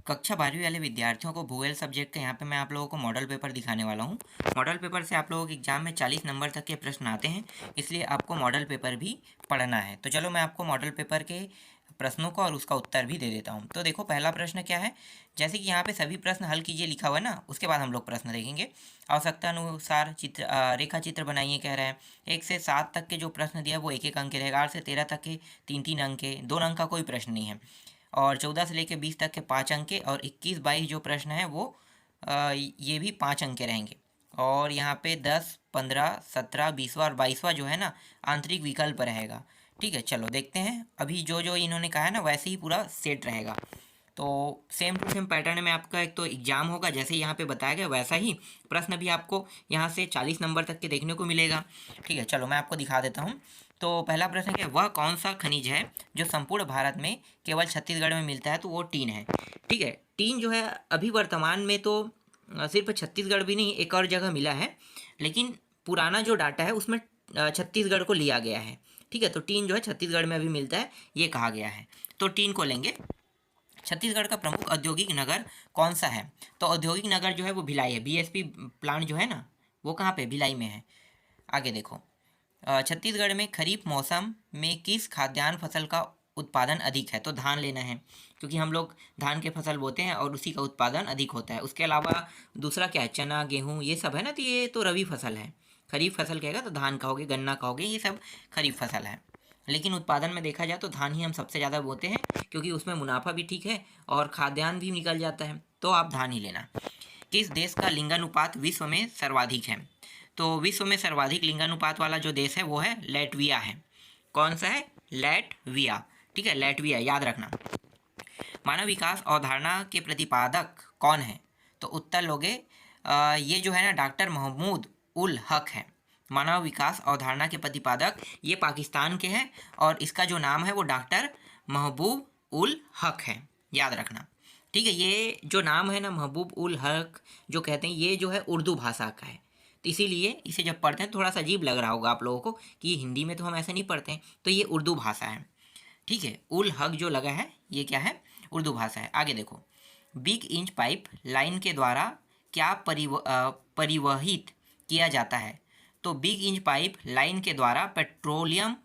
कक्षा 12वीं वाले विद्यार्थियों को भूगोल सब्जेक्ट का यहाँ पे मैं आप लोगों को मॉडल पेपर दिखाने वाला हूँ। मॉडल पेपर से आप लोगों के एग्जाम में 40 नंबर तक के प्रश्न आते हैं, इसलिए आपको मॉडल पेपर भी पढ़ना है। तो चलो मैं आपको मॉडल पेपर के प्रश्नों का और उसका उत्तर भी दे देता हूँ। तो देखो पहला प्रश्न क्या है, जैसे कि यहाँ पे सभी प्रश्न हल कीजिए लिखा हुआ है ना, उसके बाद हम लोग प्रश्न देखेंगे। आवश्यकता अनुसार रेखा चित्र बनाइए कह रहा है। 1 से 7 तक के जो प्रश्न दिया वो 1-1 अंक के रहेगा। 8 से 13 तक के 3-3 अंक के, 2 अंक का कोई प्रश्न नहीं है। और 14 से लेकर 20 तक के 5 अंक के, और 21-22 जो प्रश्न है वो ये भी 5 अंक के रहेंगे। और यहाँ पे 10, 15, 17, 20वां और 22वां जो है ना, आंतरिक विकल्प रहेगा। ठीक है, चलो देखते हैं। अभी जो जो इन्होंने कहा है ना, वैसे ही पूरा सेट रहेगा। तो सेम टू सेम पैटर्न में आपका एक तो एग्जाम होगा, जैसे यहाँ पे बताया गया वैसा ही प्रश्न भी आपको यहाँ से 40 नंबर तक के देखने को मिलेगा। ठीक है, चलो मैं आपको दिखा देता हूँ। तो पहला प्रश्न क्या है, वह कौन सा खनिज है जो संपूर्ण भारत में केवल छत्तीसगढ़ में मिलता है? तो वो टीन है। ठीक है, टीन जो है अभी वर्तमान में तो सिर्फ छत्तीसगढ़ भी नहीं, एक और जगह मिला है, लेकिन पुराना जो डाटा है उसमें छत्तीसगढ़ को लिया गया है। ठीक है, तो टीन जो है छत्तीसगढ़ में अभी मिलता है, ये कहा गया है। तो टीन को लेंगे। छत्तीसगढ़ का प्रमुख औद्योगिक नगर कौन सा है? तो औद्योगिक नगर जो है वो भिलाई है। बीएसपी प्लांट जो है ना, वो कहाँ पे? भिलाई में है। आगे देखो, छत्तीसगढ़ में खरीफ मौसम में किस खाद्यान्न फसल का उत्पादन अधिक है? तो धान लेना है, क्योंकि हम लोग धान के फसल बोते हैं और उसी का उत्पादन अधिक होता है। उसके अलावा दूसरा क्या है, चना गेहूँ ये सब है ना, तो ये तो रबी फसल है। खरीफ फसल कहेगा तो धान कहोगे, गन्ना कहोगे, ये सब खरीफ फसल है। लेकिन उत्पादन में देखा जाए तो धान ही हम सबसे ज़्यादा बोते हैं, क्योंकि उसमें मुनाफा भी ठीक है और खाद्यान्न भी निकल जाता है। तो आप धान ही लेना। किस देश का लिंगानुपात विश्व में सर्वाधिक है? तो विश्व में सर्वाधिक लिंगानुपात वाला जो देश है वो है लैटविया है। कौन सा है? लैटविया। ठीक है, लैटविया याद रखना। मानव विकास अवधारणा के प्रतिपादक कौन है? तो उत्तर लोगे ये जो है ना, डॉक्टर महमूद उल हक है। मानव विकास अवधारणा के प्रतिपादक ये पाकिस्तान के हैं, और इसका जो नाम है वो डॉक्टर महबूब उल हक है, याद रखना। ठीक है, ये जो नाम है ना, महबूब उल हक जो कहते हैं, ये जो है उर्दू भाषा का है। तो इसीलिए इसे जब पढ़ते हैं थोड़ा सा अजीब लग रहा होगा आप लोगों को कि हिंदी में तो हम ऐसे नहीं पढ़ते हैं, तो ये उर्दू भाषा है। ठीक है, उल हक जो लगा है ये क्या है? उर्दू भाषा है। आगे देखो, बिग इंच पाइप लाइन के द्वारा क्या परिवहित किया जाता है? तो बिग इंच पाइप लाइन के द्वारा पेट्रोलियम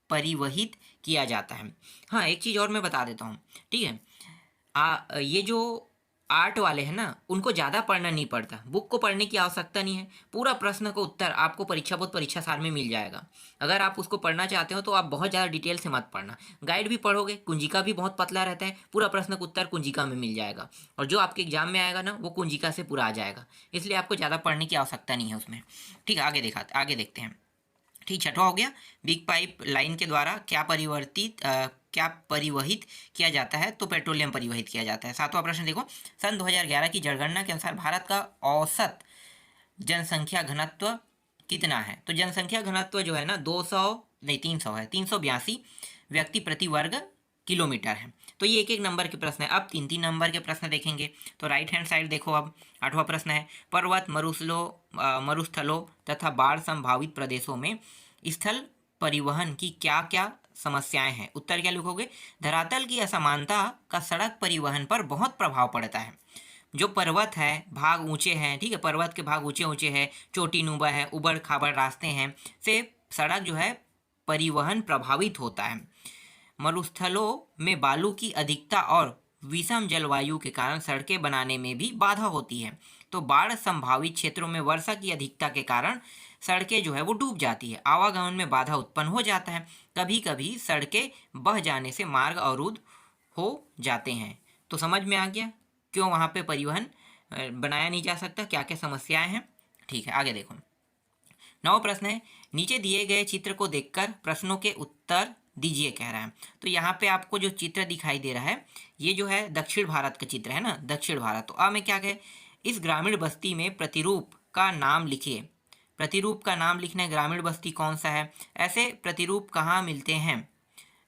परिवहित किया जाता है। हाँ, एक चीज़ और मैं बता देता हूँ। ठीक है, ये जो आर्ट वाले हैं ना, उनको ज़्यादा पढ़ना नहीं पड़ता, बुक को पढ़ने की आवश्यकता नहीं है। पूरा प्रश्न का उत्तर आपको परीक्षा सार में मिल जाएगा। अगर आप उसको पढ़ना चाहते हो तो आप बहुत ज़्यादा डिटेल से मत पढ़ना। गाइड भी पढ़ोगे, कुंजिका भी बहुत पतला रहता है, पूरा प्रश्न का उत्तर कुंजिका में मिल जाएगा, और जो आपके एग्जाम में आएगा ना वो कुंजिका से पूरा आ जाएगा, इसलिए आपको ज़्यादा पढ़ने की आवश्यकता नहीं है उसमें। ठीक है, आगे देखते हैं। ठीक, छठवा हो गया, बिग पाइप लाइन के द्वारा क्या परिवहित किया जाता है? तो पेट्रोलियम परिवहित किया जाता है। सातवां प्रश्न देखो, सन 2011 की जनगणना के अनुसार भारत का औसत जनसंख्या घनत्व कितना है? तो जनसंख्या घनत्व जो है ना, 200 नहीं 300 है, 382 व्यक्ति प्रति वर्ग किलोमीटर है। तो ये एक एक नंबर के प्रश्न है। अब 3-3 नंबर के प्रश्न देखेंगे। तो राइट हैंड साइड देखो, अब 8वां प्रश्न है, पर्वत मरुस्थलों तथा बाढ़ संभावित प्रदेशों में स्थल परिवहन की क्या क्या समस्याएं हैं? उत्तर क्या लिखोगे? धरातल की असमानता का सड़क परिवहन पर बहुत प्रभाव पड़ता है। जो पर्वत है भाग ऊंचे हैं, ठीक है, पर्वत के भाग ऊंचे ऊंचे हैं, चोटी नुमा है, उबड़ खाबड़ रास्ते हैं, से सड़क जो है परिवहन प्रभावित होता है। मरुस्थलों में बालू की अधिकता और विषम जलवायु के कारण सड़कें बनाने में भी बाधा होती है। तो बाढ़ संभावित क्षेत्रों में वर्षा की अधिकता के कारण सड़कें जो है वो डूब जाती है, आवागमन में बाधा उत्पन्न हो जाता है। कभी कभी सड़कें बह जाने से मार्ग अवरुद्ध हो जाते हैं। तो समझ में आ गया क्यों वहाँ पे परिवहन बनाया नहीं जा सकता, क्या क्या समस्याएं हैं। ठीक है, आगे देखो। 9वां प्रश्न है, नीचे दिए गए चित्र को देखकर प्रश्नों के उत्तर दीजिए कह रहा है। तो यहाँ पे आपको जो चित्र दिखाई दे रहा है ये जो है दक्षिण भारत का चित्र है ना, दक्षिण भारत। तो अब मैं क्या कहे, इस ग्रामीण बस्ती में प्रतिरूप का नाम लिखिए। प्रतिरूप का नाम लिखना है, ग्रामीण बस्ती कौन सा है, ऐसे प्रतिरूप कहाँ मिलते हैं?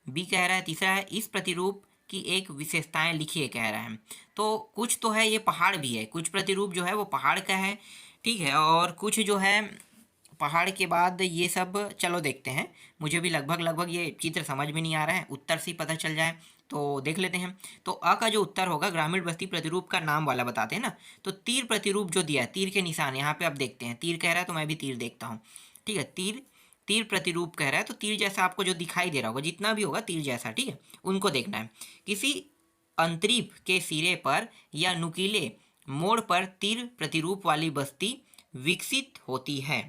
बी कह रहा है। तीसरा है, इस प्रतिरूप की एक विशेषताएं लिखिए कह रहा है। तो कुछ तो है, ये पहाड़ भी है, कुछ प्रतिरूप जो है वो पहाड़ का है। ठीक है, और कुछ जो है पहाड़ के बाद ये सब चलो देखते हैं। मुझे भी लगभग ये चित्र समझ में नहीं आ रहा है, उत्तर से ही पता चल जाए तो देख लेते हैं। तो अ का जो उत्तर होगा ग्रामीण बस्ती प्रतिरूप का नाम वाला बताते हैं ना, तो तीर प्रतिरूप जो दिया है, तीर के निशान यहाँ पे आप देखते हैं, तीर कह रहा है तो मैं भी तीर देखता हूँ। ठीक है, तीर तीर प्रतिरूप कह रहा है, तो तीर जैसा आपको जो दिखाई दे रहा होगा, जितना भी होगा तीर जैसा, ठीक है, उनको देखना है। किसी अंतरीप के सिरे पर या नुकीले मोड़ पर तीर प्रतिरूप वाली बस्ती विकसित होती है।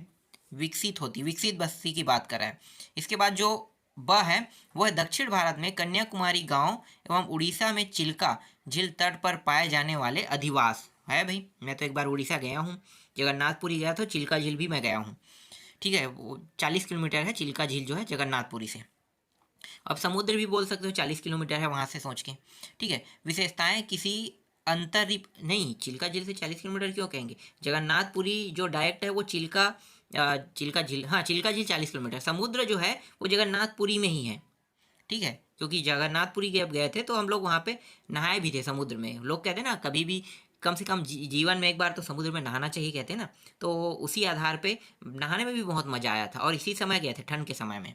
विकसित बस्ती की बात कर रहा है। इसके बाद जो ब है वो है दक्षिण भारत में कन्याकुमारी गांव एवं उड़ीसा में चिल्का झील तट पर पाए जाने वाले अधिवास है। भाई मैं तो एक बार उड़ीसा गया हूँ, जगन्नाथपुरी गया, तो चिल्का झील भी मैं गया हूँ। ठीक है, वो 40 किलोमीटर है चिल्का झील जो है जगन्नाथपुरी से। अब समुद्र भी बोल सकते हो, 40 किलोमीटर है वहाँ से सोच के। ठीक है, विशेषताएं किसी अंतरिप नहीं, चिल्का झील से 40 किलोमीटर क्यों कहेंगे, जगन्नाथपुरी जो डायरेक्ट है वो चिल्का झील, हाँ चिल्का झील 40 किलोमीटर, समुद्र जो है वो जगन्नाथपुरी में ही है। ठीक है, क्योंकि जगन्नाथपुरी जब गए थे तो हम लोग वहाँ पे नहाए भी थे समुद्र में। लोग कहते हैं ना कभी भी कम से कम जीवन में एक बार तो समुद्र में नहाना चाहिए कहते हैं ना, तो उसी आधार पे नहाने में भी बहुत मज़ा आया था, और इसी समय गए थे, ठंड के समय में।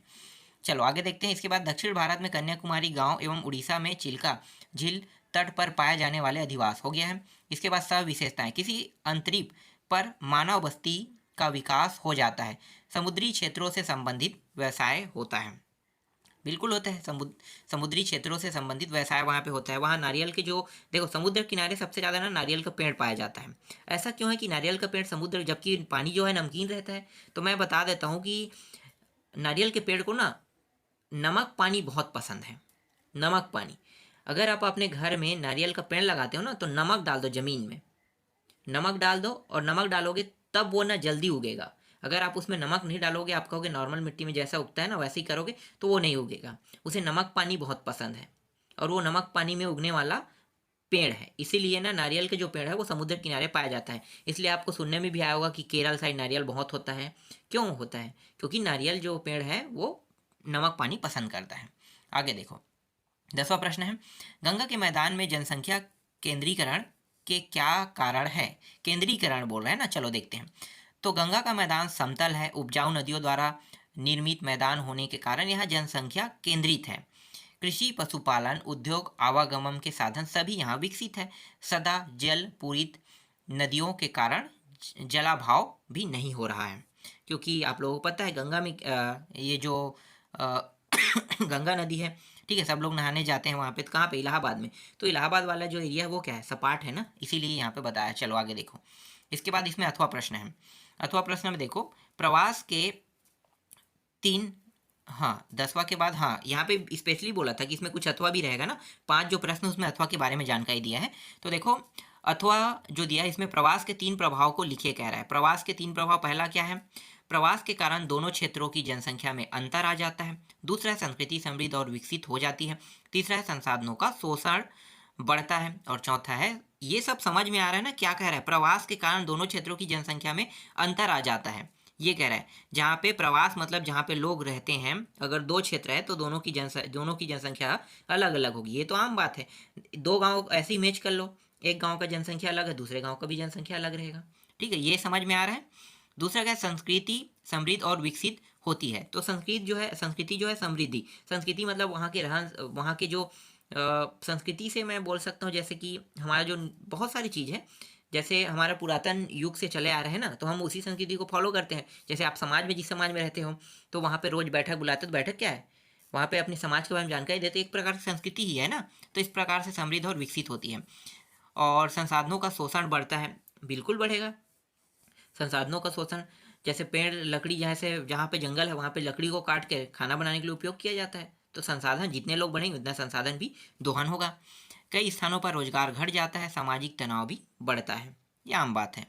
चलो आगे देखते हैं। इसके बाद दक्षिण भारत में कन्याकुमारी गांव एवं उड़ीसा में चिल्का झील तट पर पाए जाने वाले अधिवास हो गया है। इसके बाद सब विशेषताएं किसी अंतरीप पर मानव बस्ती का विकास हो जाता है, समुद्री क्षेत्रों से संबंधित व्यवसाय होता है। बिल्कुल होता है, समुद्री क्षेत्रों से संबंधित व्यवसाय वहाँ पे होता है। वहाँ नारियल के जो देखो समुद्र किनारे सबसे ज़्यादा ना नारियल का पेड़ पाया जाता है। ऐसा क्यों है कि नारियल का पेड़ समुद्र, जबकि पानी जो है नमकीन रहता है? तो मैं बता देता हूँ कि नारियल के पेड़ को ना नमक पानी बहुत पसंद है। नमक पानी, अगर आप अपने घर में नारियल का पेड़ लगाते हो ना, तो नमक डाल दो, ज़मीन में नमक डाल दो, और नमक डालोगे तब वो ना जल्दी उगेगा। अगर आप उसमें नमक नहीं डालोगे, आप कहोगे नॉर्मल मिट्टी में जैसा उगता है ना वैसे ही करोगे, तो वो नहीं उगेगा। उसे नमक पानी बहुत पसंद है, और वो नमक पानी में उगने वाला पेड़ है। इसीलिए ना नारियल के जो पेड़ है वो समुद्र किनारे पाया जाता है। इसलिए आपको सुनने में भी आया होगा कि केरल साइड नारियल बहुत होता है। क्यों होता है? क्योंकि नारियल जो पेड़ है वो नमक पानी पसंद करता है। आगे देखो, 10वां प्रश्न है, गंगा के मैदान में जनसंख्या केंद्रीकरण के क्या कारण है? केंद्रीकरण बोल रहे हैं ना, चलो देखते हैं। तो गंगा का मैदान समतल है, उपजाऊ नदियों द्वारा निर्मित मैदान होने के कारण यहाँ जनसंख्या केंद्रित है। कृषि, पशुपालन, उद्योग, आवागमन के साधन सभी यहाँ विकसित है। सदा जल पूरित नदियों के कारण जलाभाव भी नहीं हो रहा है, क्योंकि आप लोगों को पता है गंगा में ये जो अ, गंगा नदी है, ठीक है, सब लोग नहाने जाते हैं वहाँ पे। तो कहाँ पे? इलाहाबाद में। तो इलाहाबाद वाला जो एरिया है वो क्या है? सपाट है ना, इसीलिए यहाँ पे बताया। चलो आगे देखो। इसके बाद इसमें अथवा प्रश्न है। अथवा प्रश्न में देखो, प्रवास के 3, हाँ 10वां के बाद, हाँ यहाँ पे स्पेशली बोला था कि इसमें कुछ अथवा भी रहेगा ना। 5 जो प्रश्न उसमें अथवा के बारे में जानकारी दिया है। तो देखो अथवा जो दिया है इसमें प्रवास के 3 प्रभाव को लिखे कह रहा है। प्रवास के 3 प्रभाव, पहला क्या है? प्रवास के कारण दोनों क्षेत्रों की जनसंख्या में अंतर आ जाता है। दूसरा, संस्कृति समृद्ध और विकसित हो जाती है। तीसरा है, संसाधनों का शोषण बढ़ता है। और चौथा है, ये सब समझ में आ रहा है ना क्या कह रहा है? प्रवास के कारण दोनों क्षेत्रों की जनसंख्या में अंतर आ जाता है, ये कह रहा है। जहाँ पे प्रवास मतलब जहाँ पे लोग रहते हैं, अगर 2 क्षेत्र है तो दोनों की जनसंख्या अलग अलग होगी। ये तो आम बात है। 2 गांव ऐसे ही मैच कर लो, एक गांव का जनसंख्या अलग है, दूसरे गांव का भी जनसंख्या अलग रहेगा। ठीक है, ये समझ में आ रहा है। दूसरा क्या? संस्कृति समृद्ध और विकसित होती है। तो संस्कृति जो है समृद्धि, संस्कृति मतलब वहाँ के जो संस्कृति से मैं बोल सकता हूँ, जैसे कि हमारा जो बहुत सारी चीज़ है, जैसे हमारा पुरातन युग से चले आ रहे हैं ना, तो हम उसी संस्कृति को फॉलो करते हैं। जैसे आप समाज में, जिस समाज में रहते हो, तो वहाँ पे रोज़ बैठक बुलाते, तो बैठक क्या है? वहाँ पे अपने समाज के बारे में जानकारी देते, एक प्रकार से संस्कृति ही है ना। तो इस प्रकार से समृद्ध और विकसित होती है। और संसाधनों का शोषण बढ़ता है, बिल्कुल बढ़ेगा। संसाधनों का शोषण, जैसे पेड़, लकड़ी, जहाँ पे जंगल है वहाँ पे लकड़ी को काट के खाना बनाने के लिए उपयोग किया जाता है। तो संसाधन जितने लोग बढ़ेंगे उतना संसाधन भी दोहन होगा। कई स्थानों पर रोजगार घट जाता है, सामाजिक तनाव भी बढ़ता है। ये आम बात है,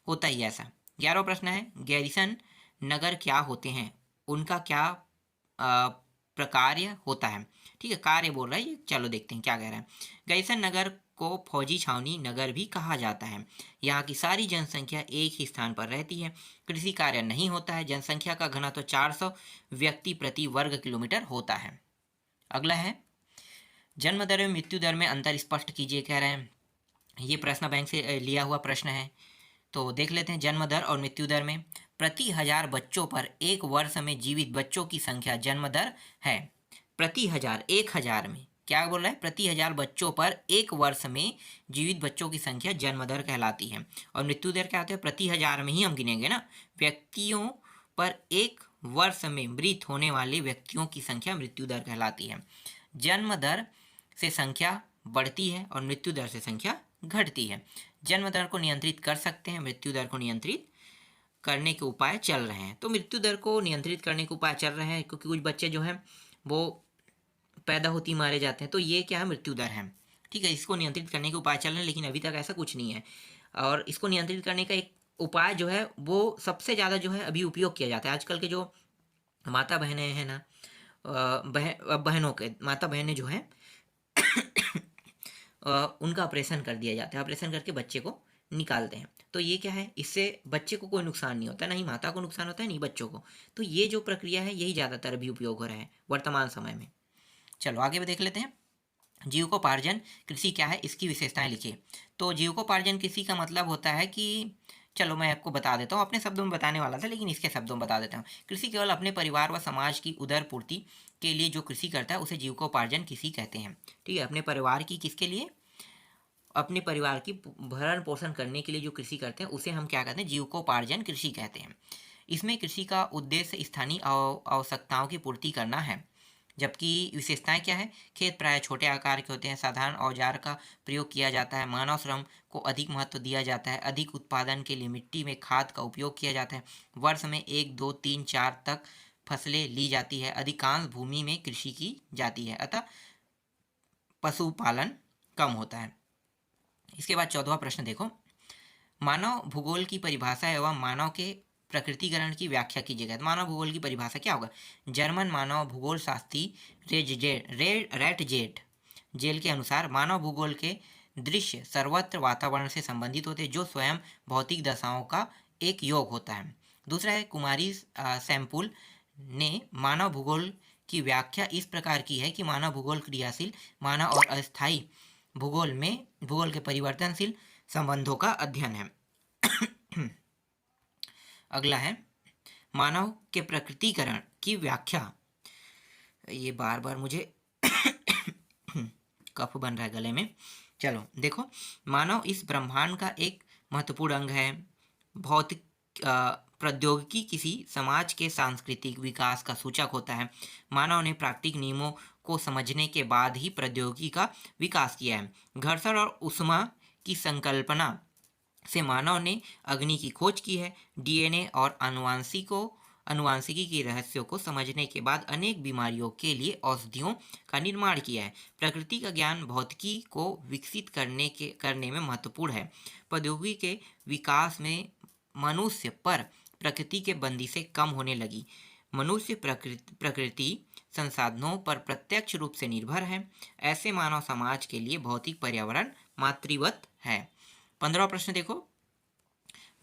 होता ही ऐसा। 11वां प्रश्न है, गैरिसन नगर क्या होते हैं? उनका क्या प्रकार्य होता है? ठीक है, कार्य बोल रहा है ये, चलो देखते हैं क्या कह रहा है। गैरिसन नगर को फौजी छावनी नगर भी कहा जाता है। यहाँ की सारी जनसंख्या एक ही स्थान पर रहती है। कृषि कार्य नहीं होता है। जनसंख्या का घनत्व 400 व्यक्ति प्रति वर्ग किलोमीटर होता है। अगला है, जन्म दर में मृत्यु दर में अंतर स्पष्ट कीजिए कह रहे हैं। ये प्रश्न बैंक से लिया हुआ प्रश्न है, तो देख लेते हैं। जन्म दर और मृत्यु दर में प्रति 1000 बच्चों पर एक वर्ष में जीवित बच्चों की संख्या जन्म दर है। प्रति 1000, 1000 में क्या बोल रहा है, प्रति 1000 बच्चों पर एक वर्ष में जीवित बच्चों की संख्या जन्म दर कहलाती है। और मृत्यु दर क्या होता है, प्रति 1000 में ही हम गिनेंगे ना, व्यक्तियों पर एक वर्ष में मृत होने वाले व्यक्तियों की संख्या मृत्यु दर कहलाती है। जन्म दर से संख्या बढ़ती है और मृत्यु दर से संख्या घटती है। जन्म दर को नियंत्रित कर सकते हैं, मृत्यु दर को नियंत्रित करने के उपाय चल रहे हैं। तो मृत्यु दर को नियंत्रित करने के उपाय चल रहे हैं, क्योंकि कुछ बच्चे जो हैं वो पैदा होती मारे जाते हैं, तो ये क्या है, मृत्यु दर है। ठीक है, इसको नियंत्रित करने के उपाय चल रहे हैं, लेकिन अभी तक ऐसा कुछ नहीं है। और इसको नियंत्रित करने का एक उपाय जो है वो सबसे ज़्यादा जो है अभी उपयोग किया जाता है। आजकल के जो माता बहनें हैं ना, बहनों के माता बहनें जो हैं उनका ऑपरेशन कर दिया जाता है। ऑपरेशन करके बच्चे को निकालते हैं। तो ये क्या है, इससे बच्चे को कोई नुकसान नहीं होता, ना ही माता को नुकसान होता है, नहीं बच्चों को। तो ये जो प्रक्रिया है यही ज़्यादातर अभी उपयोग हो रहा है वर्तमान समय में। चलो आगे भी देख लेते हैं। जीविकोपार्जन कृषि क्या है, इसकी विशेषताएं लिखिए। तो जीविकोपार्जन कृषि का मतलब होता है कि, चलो मैं आपको बता देता हूँ, अपने शब्दों में बताने वाला था लेकिन इसके शब्दों में बता देता हूँ। कृषि केवल अपने परिवार व समाज की उदर पूर्ति के लिए जो कृषि करता है उसे जीविकोपार्जन कृषि कहते हैं। ठीक है, अपने परिवार की, किसके लिए, अपने परिवार की भरण पोषण करने के लिए जो कृषि करते हैं उसे हम क्या कहते हैं, जीविकोपार्जन कृषि कहते हैं। इसमें कृषि का उद्देश्य स्थानीय आवश्यकताओं की पूर्ति करना है। जबकि विशेषताएं क्या है, खेत प्राय छोटे आकार के होते हैं, साधारण औजार का प्रयोग किया जाता है, मानव श्रम को अधिक महत्व दिया जाता है, अधिक उत्पादन के लिए मिट्टी में खाद का उपयोग किया जाता है, वर्ष में 1, 2, 3, 4 तक फसलें ली जाती है, अधिकांश भूमि में कृषि की जाती है, अतः पशुपालन कम होता है। इसके बाद 14वां प्रश्न देखो, मानव भूगोल की परिभाषा एवं मानव के प्रकृतिकरण की व्याख्या कीजिएगा। तो मानव भूगोल की परिभाषा क्या होगा, जर्मन मानव भूगोल शास्त्री रेटजेट जेल के अनुसार मानव भूगोल के दृश्य सर्वत्र वातावरण से संबंधित होते हैं, जो स्वयं भौतिक दशाओं का एक योग होता है। दूसरा है, कुमारी सैम्पुल ने मानव भूगोल की व्याख्या इस प्रकार की है कि मानव भूगोल क्रियाशील मानव और अस्थायी भूगोल के परिवर्तनशील संबंधों का अध्ययन है। अगला है, मानव के प्रकृतिकरण की व्याख्या। ये बार बार मुझे कफ बन रहा है गले में। चलो देखो, मानव इस ब्रह्मांड का एक महत्वपूर्ण अंग है। भौतिक प्रौद्योगिकी किसी समाज के सांस्कृतिक विकास का सूचक होता है। मानव ने प्राकृतिक नियमों को समझने के बाद ही प्रौद्योगिकी का विकास किया है। घर्षण और ऊष्मा की संकल्पना से मानव ने अग्नि की खोज की है। डीएनए और अनुवांशिकी के रहस्यों को समझने के बाद अनेक बीमारियों के लिए औषधियों का निर्माण किया है। प्रकृति का ज्ञान भौतिकी को विकसित करने में महत्वपूर्ण है। प्रौद्योगिकी के विकास में मनुष्य पर प्रकृति के बंदिशें कम होने लगी। मनुष्य प्रकृति संसाधनों पर प्रत्यक्ष रूप से निर्भर है। ऐसे मानव समाज के लिए भौतिक पर्यावरण मातृवत है। 15वां प्रश्न देखो,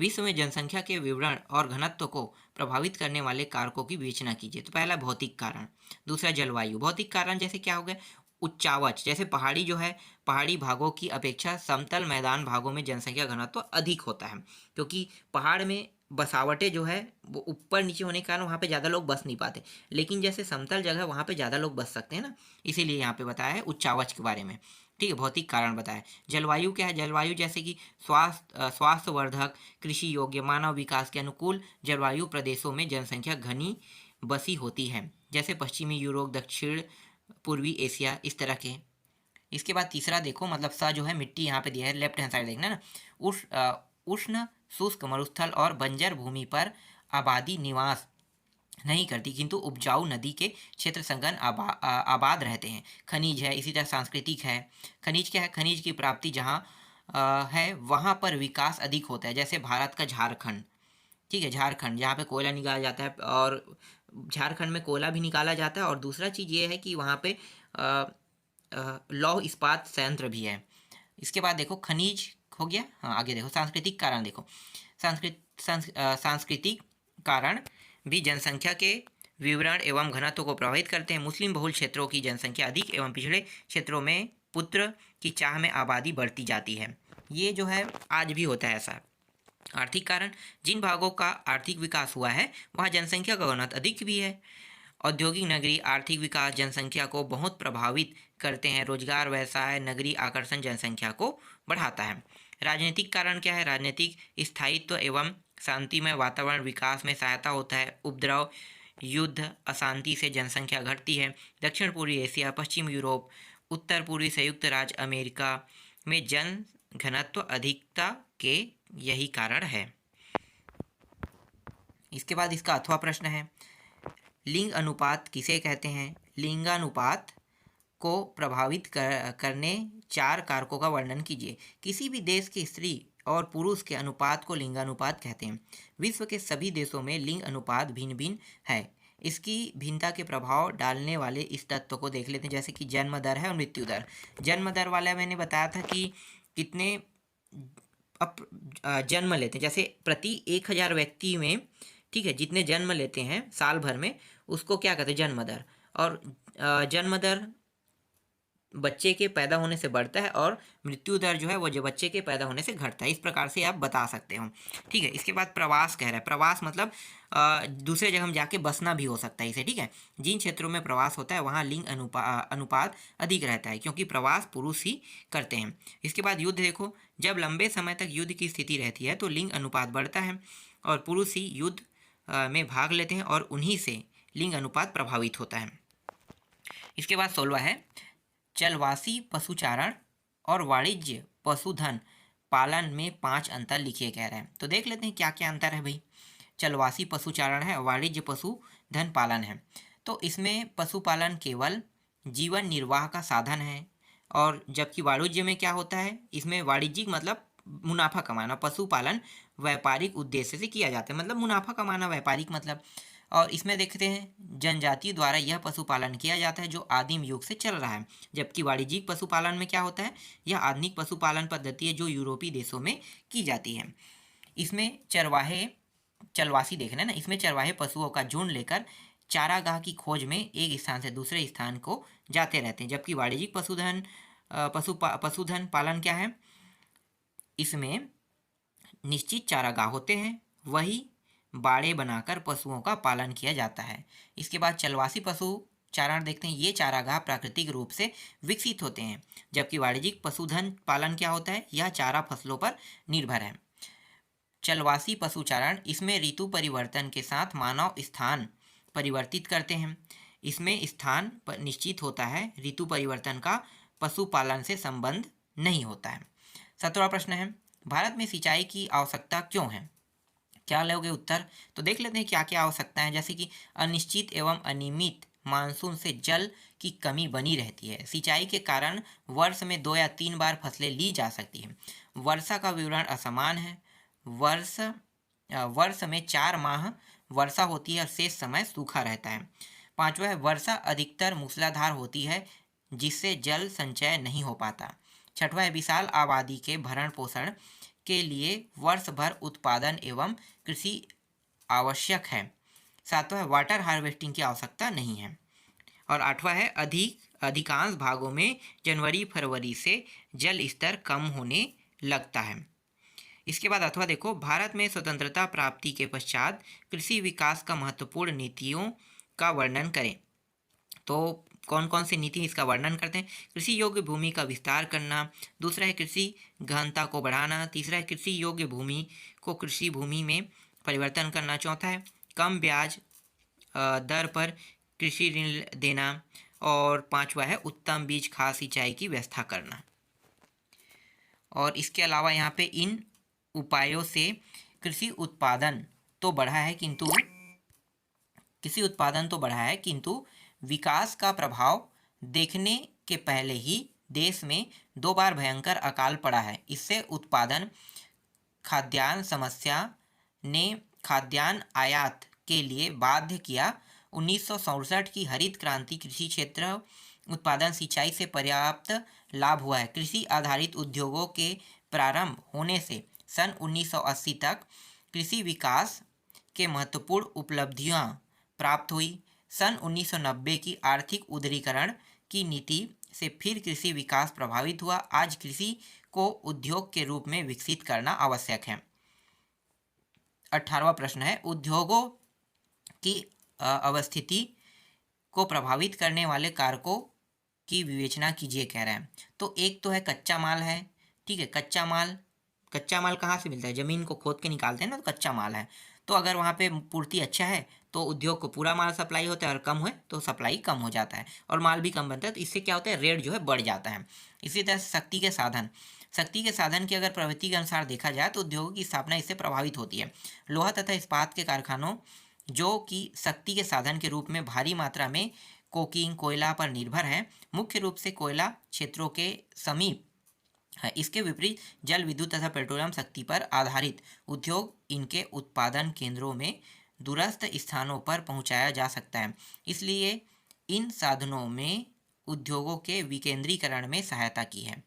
विश्व में जनसंख्या के विवरण और घनत्व को प्रभावित करने वाले कारकों की विवेचना कीजिए। तो पहला भौतिक कारण, दूसरा जलवायु। भौतिक कारण जैसे क्या हो गया, उच्चावच, जैसे पहाड़ी जो है, पहाड़ी भागों की अपेक्षा समतल मैदान भागों में जनसंख्या घनत्व अधिक होता है, क्योंकि पहाड़ में बसावटें जो है वो ऊपर नीचे होने के कारण वहाँ पे ज़्यादा लोग बस नहीं पाते, लेकिन जैसे समतल जगह वहाँ पे ज़्यादा लोग बस सकते हैं ना, इसीलिए यहाँ पे बताया है उच्चावच के बारे में। ठीक है, भौतिक कारण बताया। जलवायु क्या है, जलवायु जैसे कि स्वास्थ्यवर्धक, कृषि योग्य, मानव विकास के अनुकूल जलवायु प्रदेशों में जनसंख्या घनी बसी होती है, जैसे पश्चिमी यूरोप, दक्षिण पूर्वी एशिया, इस तरह के। इसके बाद तीसरा देखो, मतलब सा जो है मिट्टी यहाँ पे दिया है, लेफ्ट हैंड साइड देखना ना, उष्ण शुष्क मरुस्थल और बंजर भूमि पर आबादी निवास नहीं करती, किंतु उपजाऊ नदी के क्षेत्र संगन आबाद रहते हैं। खनिज है, इसी तरह सांस्कृतिक है। खनिज क्या है, खनिज की प्राप्ति जहाँ है वहाँ पर विकास अधिक होता है, जैसे भारत का झारखंड। ठीक है, झारखंड जहाँ पे कोयला निकाला जाता है, और झारखंड में कोयला भी निकाला जाता है, और दूसरा चीज़ ये है कि वहाँ पे लौह इस्पात संयंत्र भी है। इसके बाद देखो खनिज हो गया। हाँ, आगे देखो सांस्कृतिक कारण। देखो सांस्कृतिक कारण भी जनसंख्या के विवरण एवं घनत्व को प्रभावित करते हैं। मुस्लिम बहुल क्षेत्रों की जनसंख्या अधिक एवं पिछड़े क्षेत्रों में पुत्र की चाह में आबादी बढ़ती जाती है। ये जो है आज भी होता है ऐसा। आर्थिक कारण, जिन भागों का आर्थिक विकास हुआ है वहाँ जनसंख्या का घनत्व अधिक भी है, औद्योगिक नगरी आर्थिक विकास जनसंख्या को बहुत प्रभावित करते हैं। रोजगार, व्यवसाय, नगरीय आकर्षण जनसंख्या को बढ़ाता है। राजनीतिक कारण क्या है? राजनीतिक स्थायित्व एवं शांतिमय वातावरण विकास में सहायता होता है। उपद्रव, युद्ध, अशांति से जनसंख्या घटती है। दक्षिण पूर्वी एशिया, पश्चिम यूरोप, उत्तर पूर्वी संयुक्त राज्य अमेरिका में जन घनत्व अधिकता के यही कारण है। इसके बाद इसका अथवा प्रश्न है, लिंग अनुपात किसे कहते हैं? लिंगानुपात को प्रभावित करने 4 कारकों का वर्णन कीजिए। किसी भी देश की स्त्री और पुरुष के अनुपात को लिंगानुपात कहते हैं। विश्व के सभी देशों में लिंग अनुपात भिन्न भिन्न है। इसकी भिन्नता के प्रभाव डालने वाले इस तत्व को देख लेते हैं, जैसे कि जन्म दर है और मृत्यु दर। जन्म दर वाला मैंने बताया था कि कितने जन्म लेते हैं, जैसे प्रति 1000 व्यक्ति में, ठीक है, जितने जन्म लेते हैं साल भर में, उसको क्या कहते हैं? जन्म दर। और जन्म दर बच्चे के पैदा होने से बढ़ता है और मृत्यु दर जो है वो जो बच्चे के पैदा होने से घटता है। इस प्रकार से आप बता सकते हो, ठीक है। इसके बाद प्रवास कह रहा है। प्रवास मतलब दूसरे जगह हम जाके बसना भी हो सकता है इसे, ठीक है। जिन क्षेत्रों में प्रवास होता है वहाँ लिंग अनुपात अधिक रहता है, क्योंकि प्रवास पुरुष ही करते हैं। इसके बाद युद्ध देखो, जब लंबे समय तक युद्ध की स्थिति रहती है तो लिंग अनुपात बढ़ता है और पुरुष ही युद्ध में भाग लेते हैं और उन्हीं से लिंग अनुपात प्रभावित होता है। इसके बाद 16वां है, चलवासी पशुचारण और वाणिज्य पशुधन पालन में 5 अंतर लिखिए कह रहे हैं। तो देख लेते हैं क्या क्या अंतर है भाई। चलवासी पशुचारण है, वाणिज्य पशुधन पालन है। तो इसमें पशुपालन केवल जीवन निर्वाह का साधन है, और जबकि वाणिज्य में क्या होता है? इसमें वाणिज्यिक मतलब मुनाफा कमाना, पशुपालन व्यापारिक उद्देश्य से किया जाता है, मतलब मुनाफा कमाना, व्यापारिक मतलब। और इसमें देखते हैं जनजाति द्वारा यह पशुपालन किया जाता है जो आदिम युग से चल रहा है, जबकि वाणिज्यिक पशुपालन में क्या होता है? यह आधुनिक पशुपालन पद्धति है जो यूरोपीय देशों में की जाती है। इसमें चलवासी देख रहे हैं ना, इसमें चरवाहे पशुओं का झुंड लेकर चारागाह की खोज में एक स्थान से दूसरे स्थान को जाते रहते हैं, जबकि वाणिज्यिक पशुधन पालन क्या है? इसमें निश्चित चारागाह होते हैं, वही बाड़े बनाकर पशुओं का पालन किया जाता है। इसके बाद चलवासी पशु चारण देखते हैं, ये चारागाह प्राकृतिक रूप से विकसित होते हैं, जबकि वाणिज्यिक पशुधन पालन क्या होता है? यह चारा फसलों पर निर्भर है। चलवासी पशुचारण, इसमें ऋतु परिवर्तन के साथ मानव स्थान परिवर्तित करते हैं। इसमें स्थान पर निश्चित होता है, ऋतु परिवर्तन का पशुपालन से संबंध नहीं होता है। 17वां प्रश्न है, भारत में सिंचाई की आवश्यकता क्यों है? क्या लोगे उत्तर? तो देख लेते हैं क्या क्या आवश्यकता है, जैसे कि अनिश्चित एवं अनियमित मानसून से जल की कमी बनी रहती है। सिंचाई के कारण वर्ष में 2 या 3 बार फसलें ली जा सकती हैं। वर्षा का विवरण असमान है। वर्ष में 4 माह वर्षा होती है और शेष समय सूखा रहता है। 5वां है, वर्षा अधिकतर मूसलाधार होती है जिससे जल संचय नहीं हो पाता। 6वां है, विशाल आबादी के भरण पोषण के लिए वर्ष भर उत्पादन एवं कृषि आवश्यक है। 7वां है, वाटर हार्वेस्टिंग की आवश्यकता नहीं है। और 8वां है, अधिकांश भागों में जनवरी फरवरी से जल स्तर कम होने लगता है। इसके बाद अथवा देखो, भारत में स्वतंत्रता प्राप्ति के पश्चात कृषि विकास का महत्वपूर्ण नीतियों का वर्णन करें। तो कौन कौन सी नीति इसका वर्णन करते हैं? कृषि योग्य भूमि का विस्तार करना, दूसरा है कृषि गहनता को बढ़ाना, तीसरा है कृषि योग्य भूमि को कृषि भूमि में परिवर्तन करना, चौथा है कम ब्याज दर पर कृषि ऋण देना, और 5वां है उत्तम बीज खाद सिंचाई की व्यवस्था करना। और इसके अलावा यहाँ पे इन उपायों से कृषि उत्पादन तो बढ़ा है, किंतु विकास का प्रभाव देखने के पहले ही देश में 2 बार भयंकर अकाल पड़ा है। इससे उत्पादन खाद्यान्न समस्या ने खाद्यान्न आयात के लिए बाध्य किया। 1967 की हरित क्रांति कृषि क्षेत्र उत्पादन सिंचाई से पर्याप्त लाभ हुआ है। कृषि आधारित उद्योगों के प्रारंभ होने से सन 1980 तक कृषि विकास के महत्वपूर्ण उपलब्धियां प्राप्त हुई। सन 1990 की आर्थिक उदारीकरण की नीति से फिर कृषि विकास प्रभावित हुआ। आज कृषि को उद्योग के रूप में विकसित करना आवश्यक है। 18वां प्रश्न है, उद्योगों की अवस्थिति को प्रभावित करने वाले कारकों की विवेचना कीजिए कह रहे हैं। तो एक तो है कच्चा माल है, ठीक है। कच्चा माल कहाँ से मिलता है? ज़मीन को खोद के निकालते हैं ना, तो कच्चा माल है। तो अगर वहाँ पे पूर्ति अच्छा है तो उद्योग को पूरा माल सप्लाई होता है, और कम है तो सप्लाई कम हो जाता है और माल भी कम बनता है। तो इससे क्या होता है? रेट जो है बढ़ जाता है। इसी तरह से शक्ति के साधन की अगर प्रवृत्ति के अनुसार देखा जाए तो उद्योगों की स्थापना इससे प्रभावित होती है। लोहा तथा इस्पात के कारखानों जो कि शक्ति के साधन के रूप में भारी मात्रा में कोकिंग कोयला पर निर्भर है, मुख्य रूप से कोयला क्षेत्रों के समीप है। इसके विपरीत जल विद्युत तथा पेट्रोलियम शक्ति पर आधारित उद्योग इनके उत्पादन केंद्रों में दूरस्थ स्थानों पर पहुंचाया जा सकता है। इसलिए इन साधनों में उद्योगों के विकेंद्रीकरण में सहायता की है।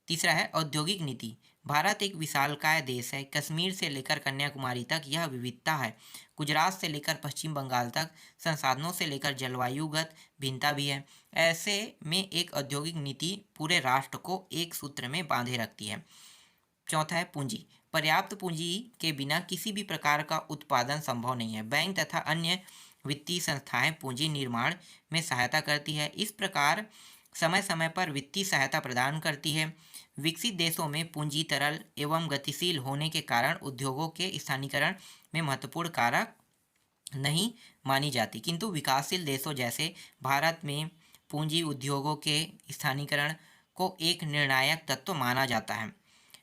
तीसरा है औद्योगिक नीति। भारत एक विशालकाय देश है। कश्मीर से लेकर कन्याकुमारी तक यह विविधता है। गुजरात से लेकर पश्चिम बंगाल तक संसाधनों से लेकर जलवायुगत भिन्नता भी है। ऐसे में एक औद्योगिक नीति पूरे राष्ट्र को एक सूत्र में बांधे रखती है। चौथा है पूंजी। पर्याप्त पूंजी के बिना किसी भी प्रकार का उत्पादन संभव नहीं है। बैंक तथा अन्य वित्तीय संस्थाएं पूंजी निर्माण में सहायता करती है। इस प्रकार समय समय पर वित्तीय सहायता प्रदान करती है। विकसित देशों में पूंजी तरल एवं गतिशील होने के कारण उद्योगों के स्थानीयकरण में महत्वपूर्ण कारक नहीं मानी जाती, किंतु विकासशील देशों जैसे भारत में पूंजी उद्योगों के स्थानीयकरण को एक निर्णायक तत्व माना जाता है।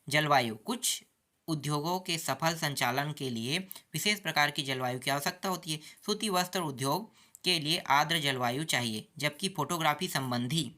जलवायु। कुछ उद्योगों के सफल संचालन के लिए विशेष प्रकार की जलवायु की आवश्यकता होती है। सूती वस्त्र उद्योग के लिए आर्द्र जलवायु चाहिए, जबकि फोटोग्राफी संबंधी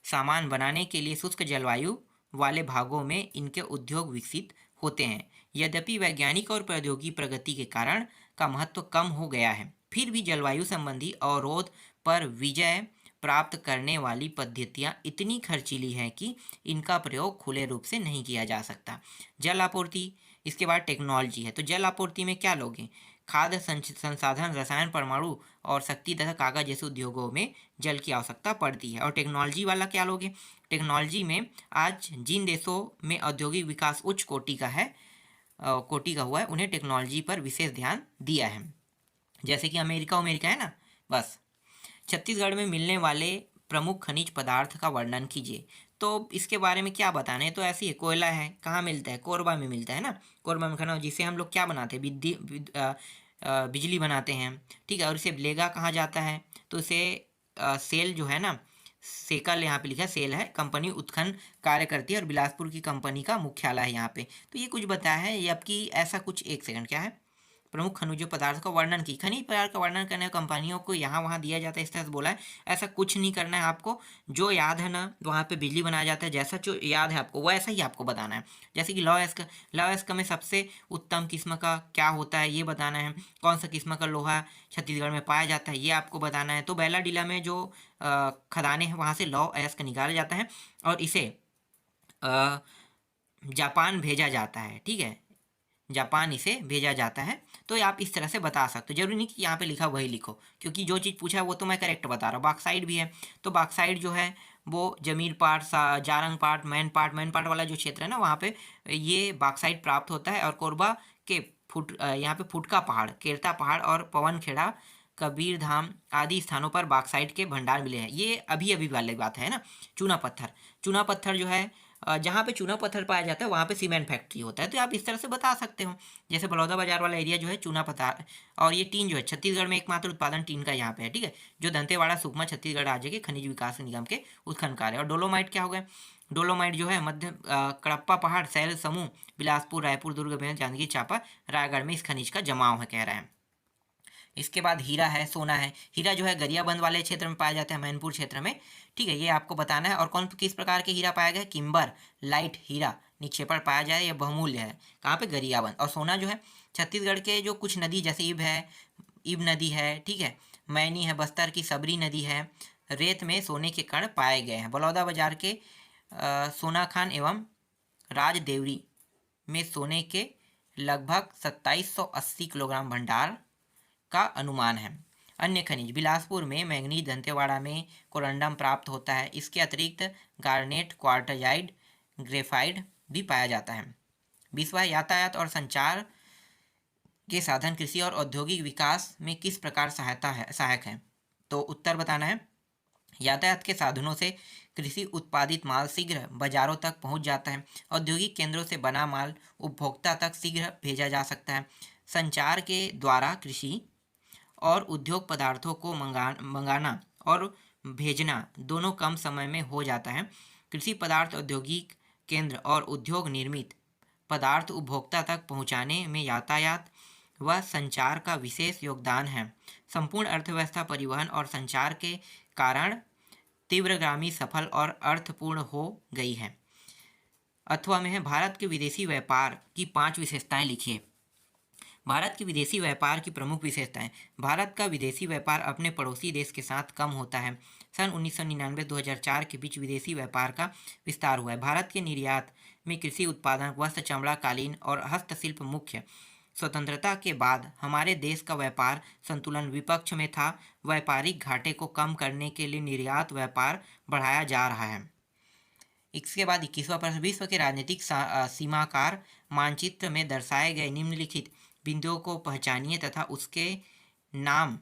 सामान बनाने के लिए शुष्क जलवायु वाले भागों में इनके उद्योग विकसित होते हैं। यद्यपि वैज्ञानिक और प्रौद्योगिकी प्रगति के कारण का महत्व कम हो गया है, फिर भी जलवायु संबंधी अवरोध पर विजय प्राप्त करने वाली पद्धतियाँ इतनी खर्चीली हैं कि इनका प्रयोग खुले रूप से नहीं किया जा सकता। जल आपूर्ति। इसके बाद टेक्नोलॉजी है। तो जल आपूर्ति में क्या लोगे? खाद्य संसाधन, रसायन, परमाणु और शक्ति तथा कागज जैसे उद्योगों में जल की आवश्यकता पड़ती है। और टेक्नोलॉजी वाला क्या लोगे? टेक्नोलॉजी में आज जिन देशों में औद्योगिक विकास उच्च कोटि का हुआ है, उन्हें टेक्नोलॉजी पर विशेष ध्यान दिया है। जैसे कि अमेरिका है ना, बस। छत्तीसगढ़ में मिलने वाले प्रमुख खनिज पदार्थ का वर्णन कीजिए। तो इसके बारे में क्या बताना है? तो ऐसी है, कोयला है, कहाँ मिलता है? कोरबा में मिलता है ना। कोरबा में खाना, जिसे हम लोग क्या बनाते हैं? बिजली बनाते हैं, ठीक है। और इसे लेगा कहाँ जाता है? तो इसे सेल जो है ना, सेकल यहाँ पे लिखा है, सेल है, कंपनी उत्खनन कार्य करती है और बिलासपुर की कंपनी का मुख्यालय है यहाँ पे। तो ये कुछ बताया है, जबकि ऐसा कुछ, एक सेकंड, क्या है? प्रमुख खनिज पदार्थ का वर्णन की। खनिज पदार्थ का वर्णन करने कंपनियों को यहाँ वहाँ दिया जाता है, इस तरह से बोला है। ऐसा कुछ नहीं करना है आपको। जो याद है ना, वहाँ पे बिजली बनाया जाता है, जैसा जो याद है आपको वैसा ही आपको बताना है। जैसे कि लॉ एस्क में सबसे उत्तम किस्म का क्या होता है ये बताना है। कौन सा किस्म का लोहा छत्तीसगढ़ में पाया जाता है ये आपको बताना है। तो बैलाडीला में जो खदानें हैं वहाँ से लॉ-एस्क निकाला जाता है और इसे जापान भेजा जाता है, ठीक है। जापान इसे भेजा जाता है। तो आप इस तरह से बता सकते हो, जरूरी नहीं कि यहाँ पे लिखा वही लिखो, क्योंकि जो चीज़ पूछा है वो तो मैं करेक्ट बता रहा हूँ। बॉक्साइट भी है, तो बॉक्साइट जो है वो जमीर पाट, जारंग पाट, मैन पाट वाला जो क्षेत्र है ना, वहाँ पे ये बॉक्साइट प्राप्त होता है। और कोरबा के यहाँ पे फुटका पहाड़, केरता पहाड़ और पवनखेड़ा, कबीर धाम आदि स्थानों पर बॉक्साइट के भंडार मिले हैं। ये अभी अभी वाली बात है ना। चूना पत्थर जो है, जहाँ पे चूना पत्थर पाया जाता है वहाँ पे सीमेंट फैक्ट्री होता है। तो आप इस तरह से बता सकते हो। जैसे बलौदा बाजार वाला एरिया जो है चूना पत्थर, और ये टीन जो है छत्तीसगढ़ में एकमात्र उत्पादन टीन का यहाँ पे है, ठीक है। जो दंतेवाड़ा सुकमा छत्तीसगढ़ राज्य के खनिज विकास निगम के उत्खनन कार्य। और डोलोमाइट क्या हो गए? डोलोमाइट जो है मध्य कड़प्पा पहाड़, सैल समूह, बिलासपुर, रायपुर, दुर्ग, जांजगीर चांपा, रायगढ़ में इस खनिज का जमाव है, कह रहे हैं। इसके बाद हीरा है, सोना है। हीरा जो है गरियाबंद वाले क्षेत्र में पाया जाता है, मैनपुर क्षेत्र में, ठीक है। ये आपको बताना है। और किस प्रकार के हीरा पाया गया? किम्बर लाइट हीरा निक्षेपण पाया जाए, यह बहुमूल्य है। कहाँ पे? गरियाबंद। और सोना जो है छत्तीसगढ़ के जो कुछ नदी, जैसे इब नदी है, ठीक है, मैनी है, बस्तर की सबरी नदी है, रेत में सोने के कण पाए गए हैं। बलौदा बाजार के सोनाखान एवं राजदेवरी में सोने के लगभग 2780 किलोग्राम भंडार का अनुमान है। अन्य खनिज, बिलासपुर में मैंगनीज, दंतेवाड़ा में कोरंडम प्राप्त होता है। इसके अतिरिक्त गार्नेट, क्वार्टजाइड, ग्रेफाइट भी पाया जाता है। 20वां यातायात और संचार के साधन कृषि और औद्योगिक विकास में किस प्रकार सहायक हैं? तो उत्तर बताना है। यातायात के साधनों से कृषि उत्पादित माल शीघ्र बाजारों तक पहुंच जाता है। औद्योगिक केंद्रों से बना माल उपभोक्ता तक शीघ्र भेजा जा सकता है। संचार के द्वारा कृषि और उद्योग पदार्थों को मंगाना और भेजना दोनों कम समय में हो जाता है। कृषि पदार्थ औद्योगिक केंद्र और उद्योग निर्मित पदार्थ उपभोक्ता तक पहुंचाने में यातायात व संचार का विशेष योगदान है। संपूर्ण अर्थव्यवस्था परिवहन और संचार के कारण तीव्रगामी, सफल और अर्थपूर्ण हो गई है। अथवा में है, भारत के विदेशी व्यापार की 5 विशेषताएं लिखिए। भारत के विदेशी व्यापार की प्रमुख विशेषताएं। भारत का विदेशी व्यापार अपने पड़ोसी देश के साथ कम होता है। सन 1999-2004 के बीच विदेशी व्यापार का विस्तार हुआ है। भारत के निर्यात में कृषि उत्पादन, वस्त्र, चमड़ा, कालीन और हस्तशिल्प मुख्य। स्वतंत्रता के बाद हमारे देश का व्यापार संतुलन विपक्ष में था। व्यापारिक घाटे को कम करने के लिए निर्यात व्यापार बढ़ाया जा रहा है। इसके बाद 21वां प्रश्न, विश्व के राजनीतिक सीमाकार मानचित्र में दर्शाए गए निम्नलिखित बिंदुओं को पहचानिए तथा उसके नाम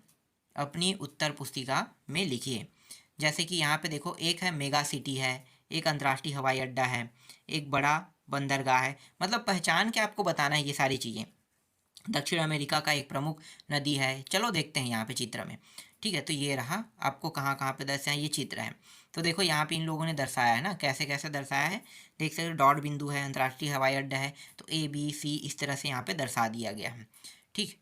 अपनी उत्तर पुस्तिका में लिखिए। जैसे कि यहाँ पे देखो, एक है मेगा सिटी है, एक अंतर्राष्ट्रीय हवाई अड्डा है, एक बड़ा बंदरगाह है। मतलब पहचान के आपको बताना है ये सारी चीज़ें। दक्षिण अमेरिका का एक प्रमुख नदी है। चलो देखते हैं यहाँ पे चित्र में। ठीक है, तो ये रहा, आपको कहाँ कहाँ पे दर्शाया, ये चित्र है। तो देखो यहाँ पे इन लोगों ने दर्शाया है ना, कैसे कैसे दर्शाया है, देख सकते हो। डॉट बिंदु है, अंतर्राष्ट्रीय हवाई अड्डा है, तो ABC इस तरह से यहाँ पे दर्शा दिया गया है। ठीक,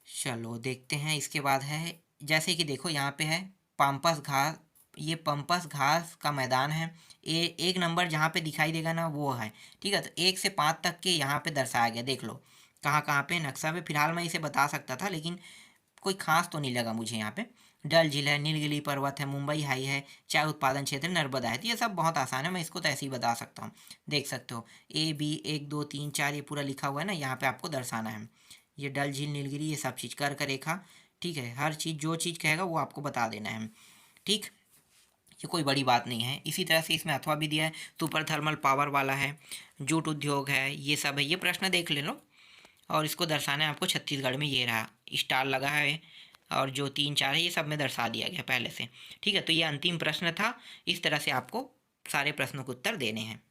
चलो देखते हैं। इसके बाद है, जैसे कि देखो यहाँ पे है पाम्पस घास, ये पंपस घास का मैदान है। एक नंबर जहाँ पे दिखाई देगा ना वो है। ठीक है, तो 1 से 5 तक के यहाँ पे दर्शाया गया, देख लो कहाँ कहाँ पे नक्शा पे। फिलहाल मैं इसे बता सकता था लेकिन कोई खास तो नहीं लगा मुझे यहाँ पे। डल झील है, नीलगिरी पर्वत है, मुंबई हाई है, चाय उत्पादन क्षेत्र, नर्मदा है। तो ये सब बहुत आसान है, मैं इसको तो ऐसे ही बता सकता हूँ। देख सकते हो AB 1 2 3 4 ये पूरा लिखा हुआ है ना, यहाँ पे आपको दर्शाना है। ये डल झील, नीलगिरी, ये सब चीज़ कर रेखा। ठीक है, हर चीज़ जो चीज़ कहेगा वो आपको बता देना है। ठीक, ये कोई बड़ी बात नहीं है। इसी तरह से इसमें अथवा भी दिया है, सुपर थर्मल पावर वाला है, जूट उद्योग है, ये सब है। ये प्रश्न देख ले लो, और इसको दर्शाना है आपको छत्तीसगढ़ में। ये रहा स्टार लगा है, और जो 3 4 है ये सब में दर्शा दिया गया पहले से। ठीक है, तो ये अंतिम प्रश्न था। इस तरह से आपको सारे प्रश्नों के उत्तर देने हैं।